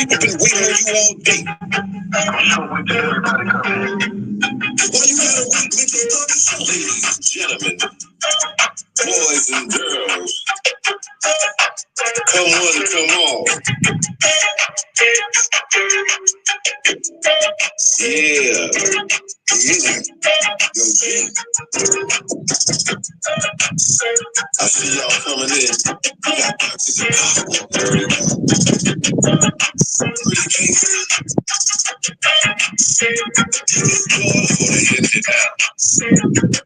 I've been waiting on you all day. I'm sure we did. Everybody come in. Well, you gotta wait till you start the show. Ladies and gentlemen, boys and girls, come on, come on. Yeah. Yeah. Yo, G. I see y'all coming in. We got boxes of popcorn. Pretty came before they hit it down. Yo, I see him now.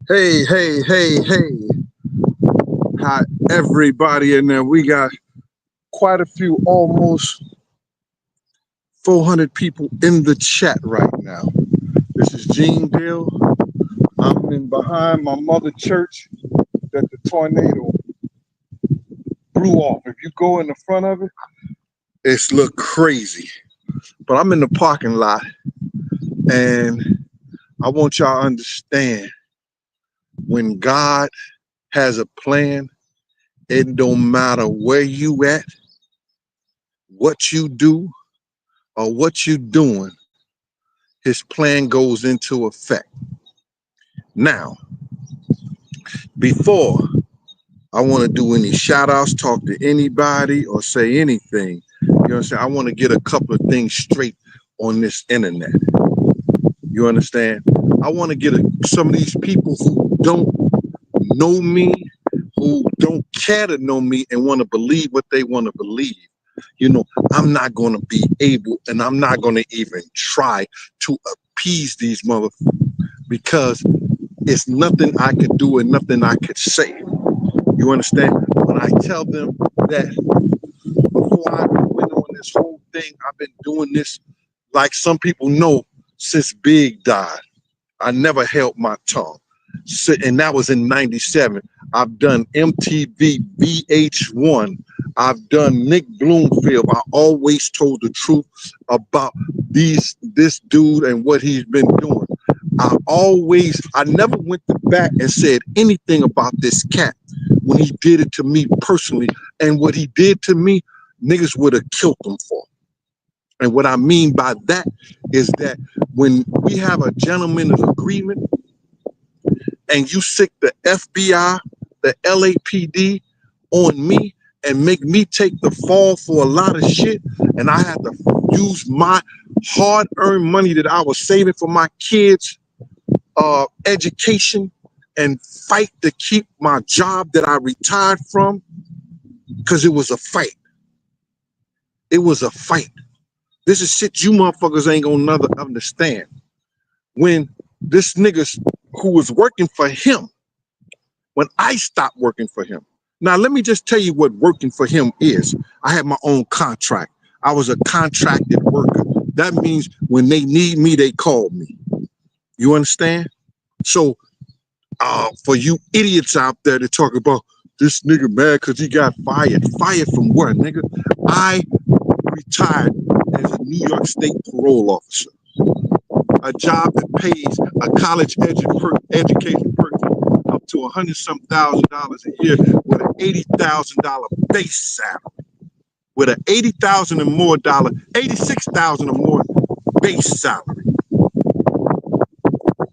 Hey, hey, hey, hey. Hi, everybody in there. We got quite a few, almost 400 people in the chat right now. This is Gene Deal. I'm in behind my mother church that the tornado blew off. If you go in the front of it, it's look crazy. But I'm in the parking lot, and I want y'all to understand, when God has a plan, it don't matter where you at, what you do, or what you doing, his plan goes into effect. Now, before I want to do any shout outs, talk to anybody, or say anything, you know what I'm saying? I want to get a couple of things straight on this internet. You understand? I want to get some of these people who don't know me, who don't care to know me, and want to believe what they want to believe. You know, I'm not going to be able, and I'm not going to even try to appease these motherfuckers, because it's nothing I could do and nothing I could say. You understand? When I tell them that before I went on this whole thing, I've been doing this, like some people know, since Big died. I never held my tongue. So, and that was in 97. I've done MTV, VH1. I've done Nick Bloomfield. I always told the truth about this dude and what he's been doing. I never went back and said anything about this cat when he did it to me personally. And what he did to me, niggas would have killed him for. And what I mean by that is that when we have a gentleman's agreement and you sick the FBI, the LAPD on me and make me take the fall for a lot of shit, and I had to use my hard-earned money that I was saving for my kids' education and fight to keep my job that I retired from, because it was a fight. It was a fight. This is shit you motherfuckers ain't gonna never understand. When this nigga who was working for him, when I stopped working for him. Now, let me just tell you what working for him is. I had my own contract. I was a contracted worker. That means when they need me, they call me. You understand? So, for you idiots out there that talk about this nigga mad because he got fired. Fired from where, nigga? I retired as a New York State parole officer. A job that pays a college education person up to $100,000 a year with an $80,000 base salary. With an $80,000 or more $86,000 or more base salary.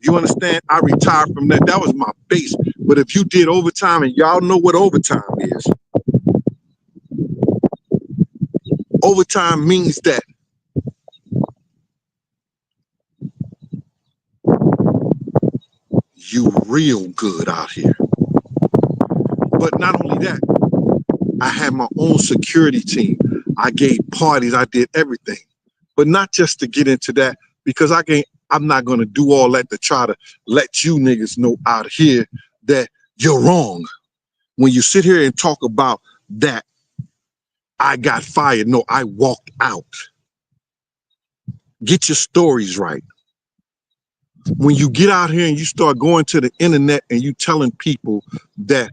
You understand? I retired from that. That was my base. But if you did overtime, and y'all know what overtime is, overtime means that you real good out here. But not only that, I had my own security team. I gave parties. I did everything. But not just to get into that, because I'm not going to do all that to try to let you niggas know out here that you're wrong. When you sit here and talk about that, I got fired. No, I walked out. Get your stories right. When you get out here and you start going to the internet and you telling people that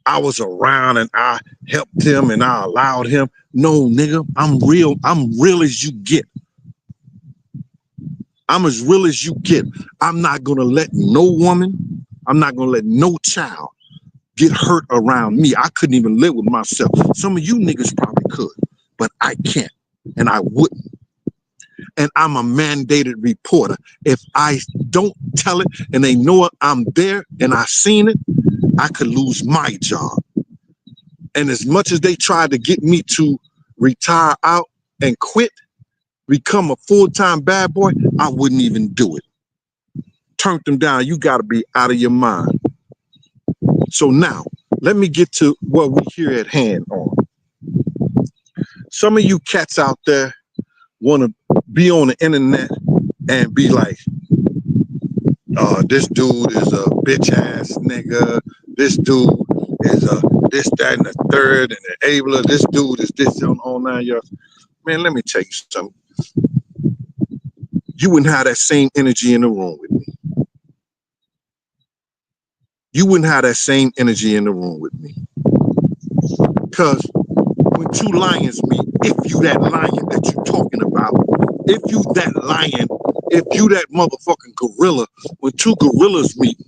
I was around and I helped him and I allowed him. No, nigga, I'm real. I'm real as you get. I'm as real as you get. I'm not going to let no woman, I'm not going to let no child get hurt around me. I couldn't even live with myself. Some of you niggas probably could, but I can't and I wouldn't. And I'm a mandated reporter. If I don't tell it and they know I'm there and I seen it, I could lose my job. And as much as they tried to get me to retire out and quit, become a full-time bad boy, I wouldn't even do it. Turned them down. You got to be out of your mind. So now, let me get to what we here at hand on. Some of you cats out there want to be on the internet and be like, this dude is a bitch ass nigga. This dude is a this, that, and the third, and the enabler. This dude is this on 9 yards. Man, let me tell you something. You wouldn't have that same energy in the room with me. You wouldn't have that same energy in the room with me. Because when two lions meet, if you that lion that you talking about, if you that lion, if you that motherfucking gorilla, when two gorillas meet,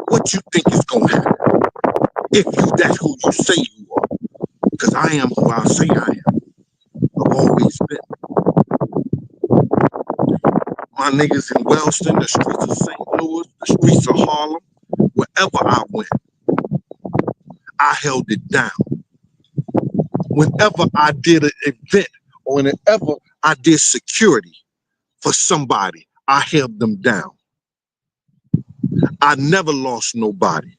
what you think is gonna happen? If you that's who you say you are. Because I am who I say I am. I've always been. My niggas in Wellston, the streets of St. Louis, the streets of Harlem, wherever I went, I held it down. Whenever I did an event or whenever I did security for somebody, I held them down. I never lost nobody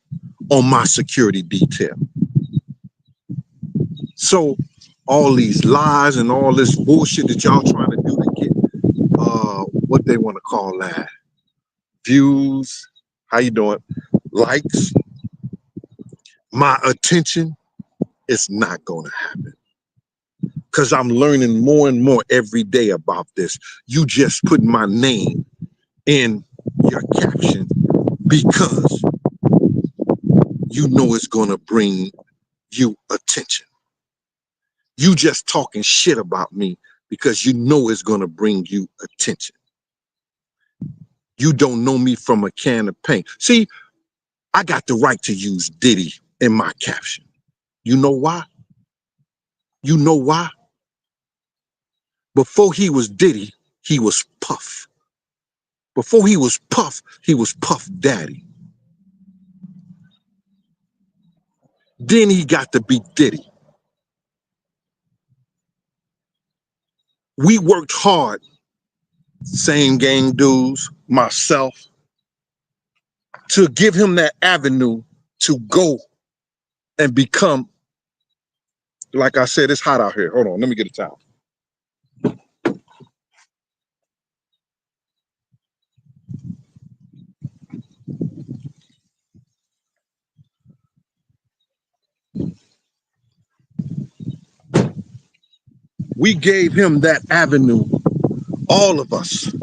on my security detail. So all these lies and all this bullshit that y'all trying to do to get what they want to call that, views, how you doing, likes, my attention, it's not going to happen. Because I'm learning more and more every day about this. You just put my name in your caption because you know it's going to bring you attention. You just talking shit about me because you know it's going to bring you attention. You don't know me from a can of paint. See, I got the right to use Diddy in my caption. You know why? You know why? Before he was Diddy, he was Puff. Before he was Puff Daddy. Then he got to be Diddy. We worked hard, same gang dudes, myself, to give him that avenue to go and become, like I said, it's hot out here. Hold on, let me get a towel. We gave him that avenue, all of us.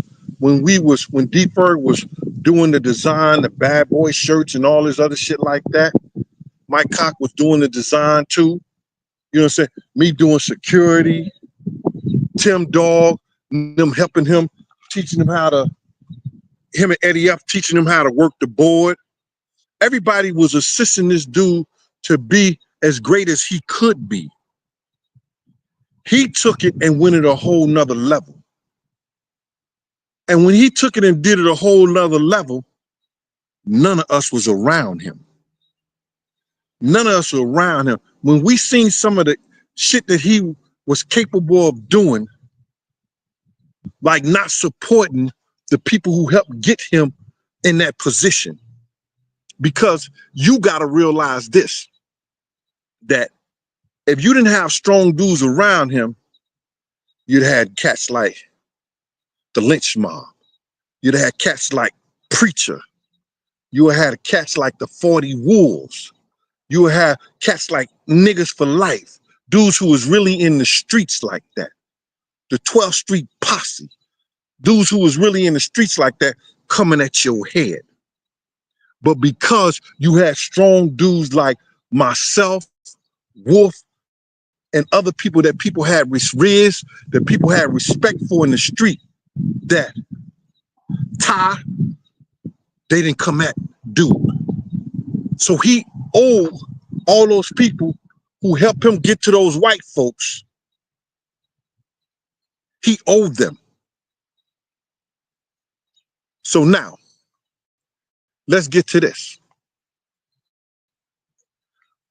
When D Ferg was doing the design, the bad boy shirts and all this other shit like that, Mike Cock was doing the design too. You know what I'm saying? Me doing security, Tim Dog, them helping him, teaching him him and Eddie F teaching him how to work the board. Everybody was assisting this dude to be as great as he could be. He took it and went at a whole nother level. And when he took it and did it a whole nother level, none of us was around him. None of us were around him. When we seen some of the shit that he was capable of doing, like not supporting the people who helped get him in that position. Because you got to realize this, that if you didn't have strong dudes around him, you'd have had cats like the Lynch Mob. You'd have had cats like Preacher. You would have had cats like the 40 Wolves. You would have cats like Niggas for Life. Dudes who was really in the streets like that. The 12th Street Posse. Dudes who was really in the streets like that coming at your head. But because you had strong dudes like myself, Wolf, and other people that people had Riz, that people had respect for in the street, that Ty, they didn't come at dude. So he owed all those people who helped him get to those white folks, he owed them. So now, let's get to this.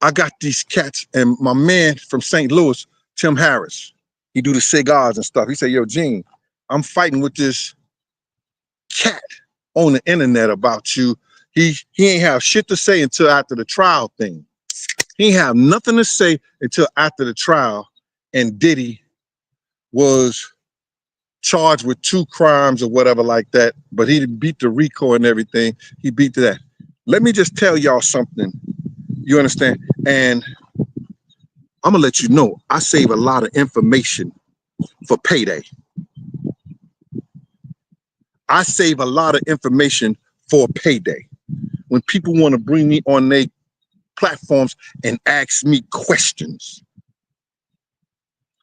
I got these cats, and my man from St. Louis, Tim Harris, he do the cigars and stuff. He said, yo, Gene, I'm fighting with this cat on the internet about you. He ain't have shit to say until after the trial thing. He ain't have nothing to say until after the trial, and Diddy was charged with 2 crimes or whatever like that, but he beat the RICO and everything. He beat that. Let me just tell y'all something. You understand? And I'm gonna let you know, I save a lot of information for payday. I save a lot of information for payday. When people want to bring me on their platforms and ask me questions,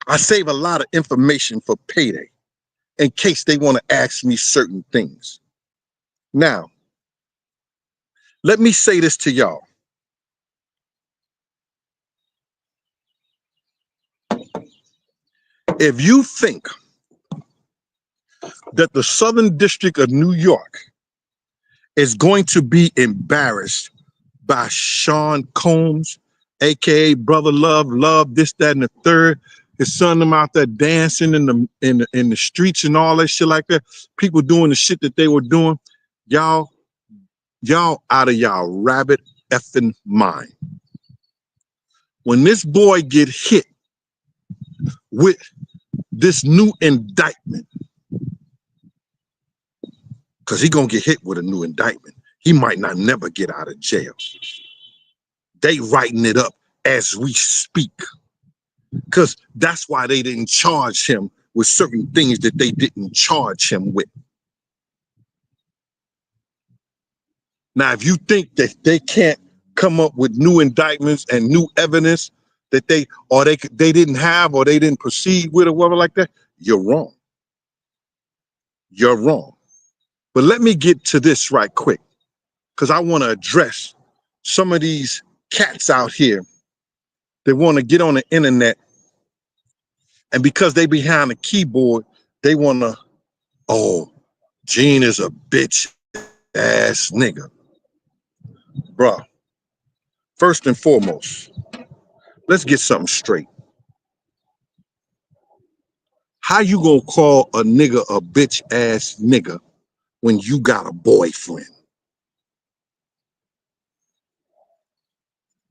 I save a lot of information for payday in case they want to ask me certain things. Now, let me say this to y'all. If you think that the Southern District of New York is going to be embarrassed by Sean Combs, aka Brother Love, this, that, and the third, his son them out there dancing in the streets and all that shit like that, people doing the shit that they were doing, y'all out of y'all rabbit effing mind. When this boy get hit with this new indictment, because he gonna get hit with a new indictment. He might not never get out of jail. They writing it up as we speak. Because that's why they didn't charge him with certain things that they didn't charge him with. Now, if you think that they can't come up with new indictments and new evidence that they didn't have or they didn't proceed with or whatever like that, you're wrong. You're wrong. But let me get to this right quick, because I want to address some of these cats out here that want to get on the internet, and because they behind the keyboard, they want to, oh, Gene is a bitch ass nigga. Bruh, first and foremost, let's get something straight. How you gonna call a nigga a bitch ass nigga when you got a boyfriend?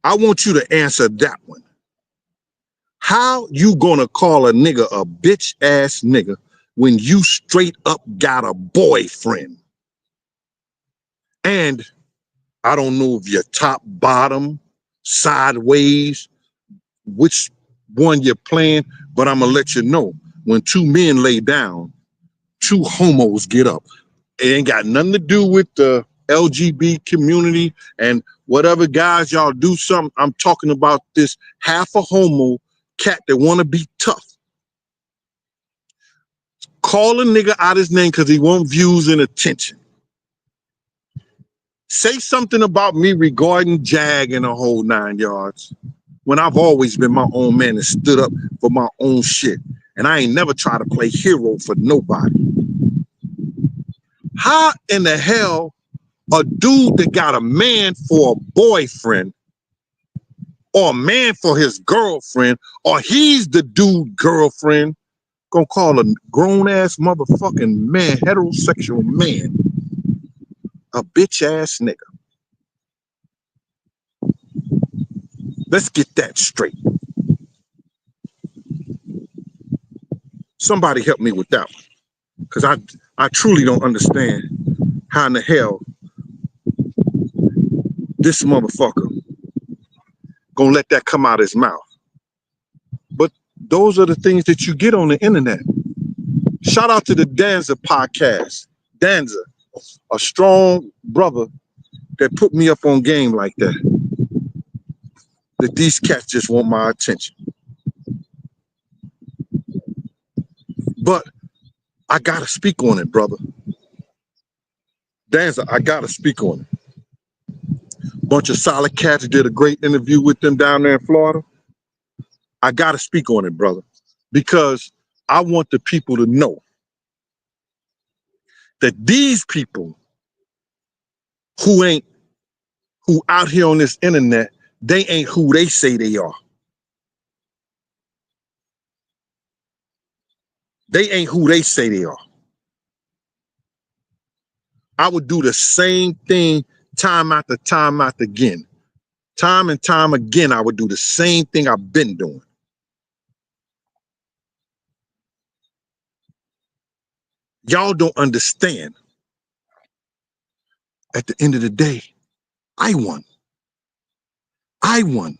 I want you to answer that one. How you gonna call a nigga a bitch ass nigga when you straight up got a boyfriend? And I don't know if you're top, bottom, sideways, which one you're playing, But I'm gonna let you know, when two men lay down, two homos get up. It ain't got nothing to do with the LGBT community and whatever guys y'all do something. I'm talking about this half a homo cat that want to be tough. Call a nigga out his name because he want views and attention. Say something about me regarding Jag and the whole 9 yards, when I've always been my own man and stood up for my own shit. And I ain't never tried to play hero for nobody. How in the hell a dude that got a man for a boyfriend or a man for his girlfriend, or he's the dude girlfriend, gonna call a grown-ass motherfucking man, heterosexual man, a bitch-ass nigga? Let's get that straight. Somebody help me with that one, because I truly don't understand how in the hell this motherfucker gonna let that come out his mouth. But those are the things that you get on the internet. Shout out to the Danza podcast. Danza, a strong brother that put me up on game like that. That these cats just want my attention. But I gotta speak on it, brother. Danza, I gotta speak on it. Bunch of solid cats, did a great interview with them down there in Florida. I gotta speak on it, brother, because I want the people to know that these people who out here on this internet, they ain't who they say they are. They ain't who they say they are. I would do the same thing time after time after again. Time and time again, I would do the same thing I've been doing. Y'all don't understand. At the end of the day, I won. I won.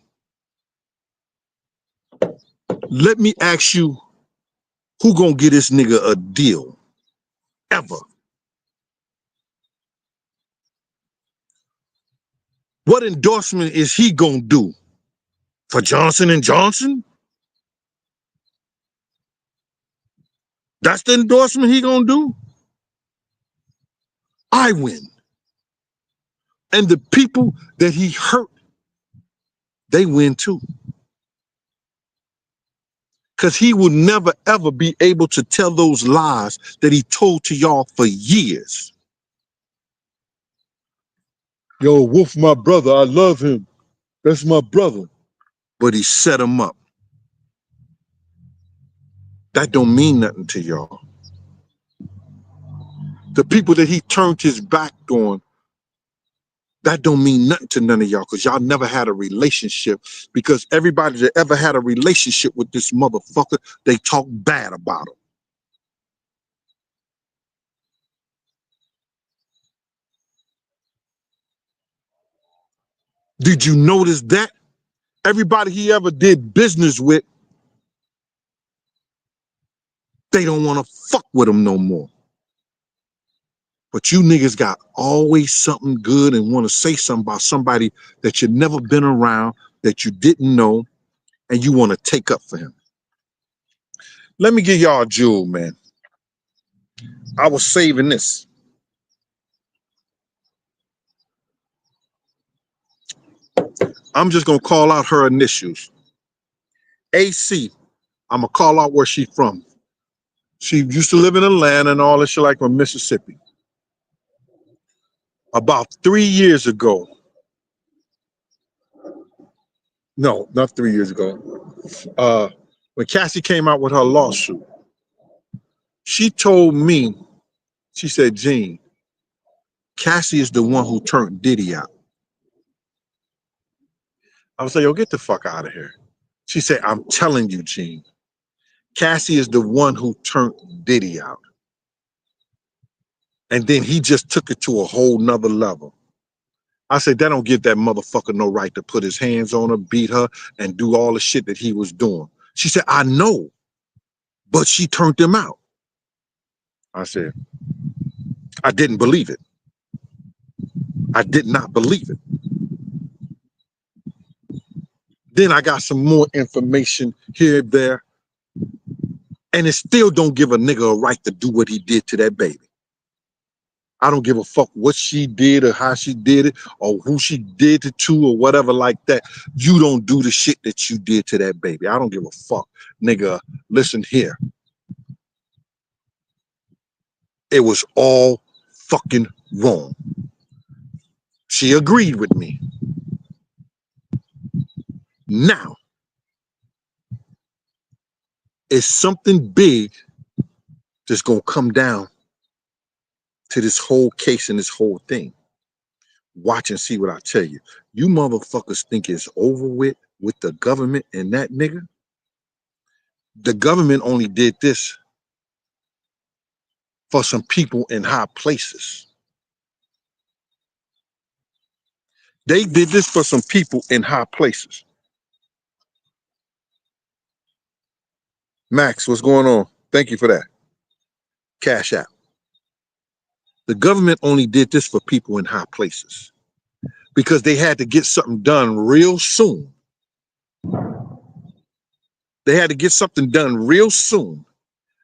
Let me ask you, who gonna get this nigga a deal? Ever? What endorsement is he gonna do? For Johnson & Johnson? That's the endorsement he gonna do? I win. And the people that he hurt, they win too. Because he will never, ever be able to tell those lies that he told to y'all for years. Yo, Wolf, my brother, I love him. That's my brother. But he set him up. That don't mean nothing to y'all. The people that he turned his back on, that don't mean nothing to none of y'all, because y'all never had a relationship. Because everybody that ever had a relationship with this motherfucker, they talk bad about him. Did you notice that? Everybody he ever did business with, they don't want to fuck with him no more. But you niggas got always something good and want to say something about somebody that you never been around, that you didn't know, and you want to take up for him. Let me give y'all a jewel, man. I was saving this. I'm just going to call out her initials. AC. I'm going to call out where she's from. She used to live in Atlanta and all that shit, like from Mississippi. About 3 years ago. No, not 3 years ago. When Cassie came out with her lawsuit, she told me, she said, Gene, Cassie is the one who turned Diddy out. I was like, yo, get the fuck out of here. She said, I'm telling you, Gene, Cassie is the one who turned Diddy out. And then he just took it to a whole nother level. I said, that don't give that motherfucker no right to put his hands on her, beat her, and do all the shit that he was doing. She said, I know. but she turned him out. I said, I didn't believe it. I did not believe it. Then I got some more information here and there, and it still don't give a nigga a right to do what he did to that baby. I don't give a fuck what she did or how she did it or who she did it to or whatever like that. You don't do the shit that you did to that baby. I don't give a fuck. Nigga, listen here. It was all fucking wrong. She agreed with me. Now, it's something big that's going to come down to this whole case and this whole thing. Watch and see what I tell you. You motherfuckers think it's over with the government and that nigga? The government only did this for some people in high places. They did this for some people in high places. Max, what's going on? Thank you for that. Cash out. The government only did this for people in high places because they had to get something done real soon. They had to get something done real soon.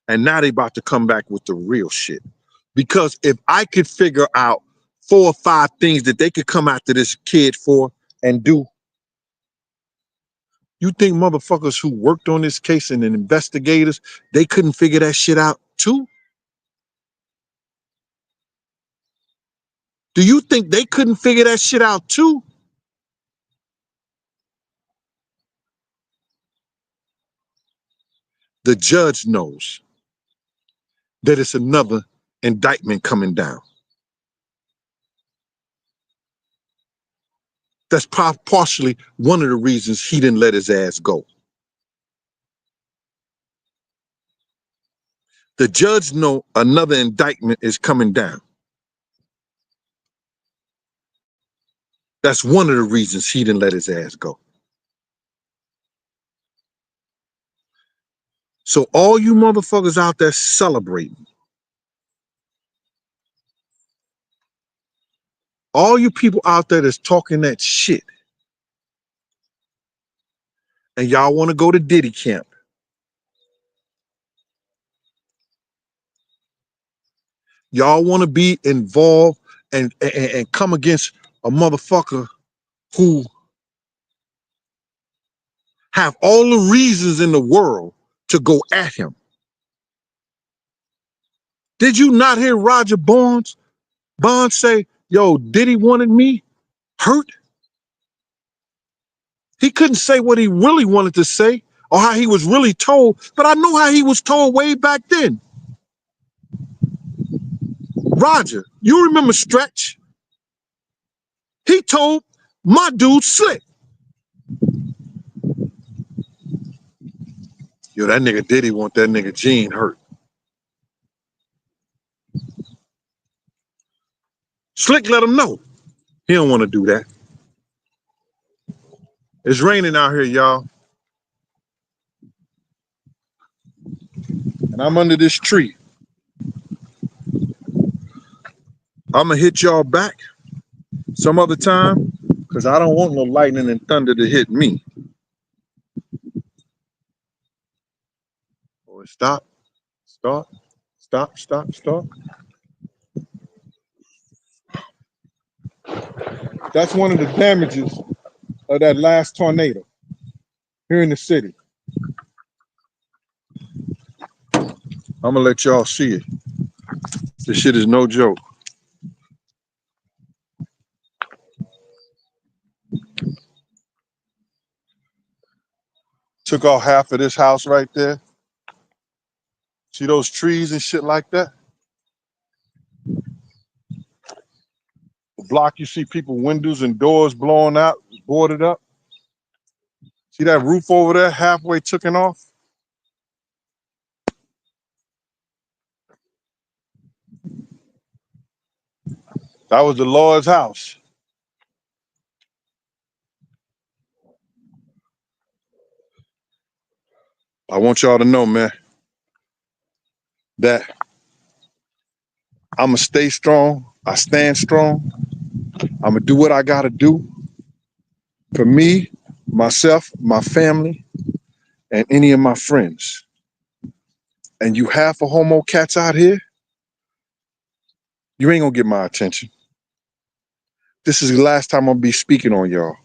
And now they about to come back with the real shit. Because if I could figure out 4 or 5 things that they could come after this kid for and do, you think motherfuckers who worked on this case and investigators, they couldn't figure that shit out too? Do you think they couldn't figure that shit out too? The judge knows that it's another indictment coming down. That's partially one of the reasons he didn't let his ass go. The judge know another indictment is coming down. That's one of the reasons he didn't let his ass go. So all you motherfuckers out there celebrating, all you people out there that's talking that shit, and y'all want to go to Diddy camp, y'all want to be involved and come against a motherfucker who have all the reasons in the world to go at him. Did you not hear Roger Bonds say, yo, Diddy wanted me hurt? He couldn't say what he really wanted to say or how he was really told, but I know how he was told way back then. Roger, you remember Stretch? He told my dude Slick. Yo, that nigga Diddy want that nigga Gene hurt. Slick let him know. He don't want to do that. It's raining out here, y'all. And I'm under this tree. I'm going to hit y'all back some other time because I don't want no lightning and thunder to hit me. Oh, stop. That's one of the damages of that last tornado here in the city. I'm going to let y'all see it. This shit is no joke. Took off half of this house right there. See those trees and shit like that? The block, you see people windows and doors blowing out, boarded up. See that roof over there halfway taken off? That was the Lord's house. I want y'all to know, man, that I'm going to stay strong. I stand strong. I'm going to do what I got to do for me, myself, my family, and any of my friends. And you half a homo cats out here, you ain't going to get my attention. This is the last time I'll be speaking on y'all.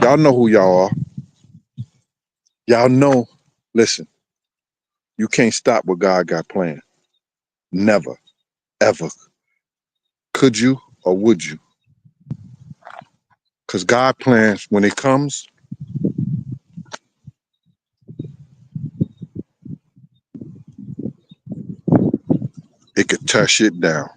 Y'all know who y'all are. Y'all know, listen, you can't stop what God got planned. Never, ever. Could you or would you? Because God plans, when it comes, it could tear shit down.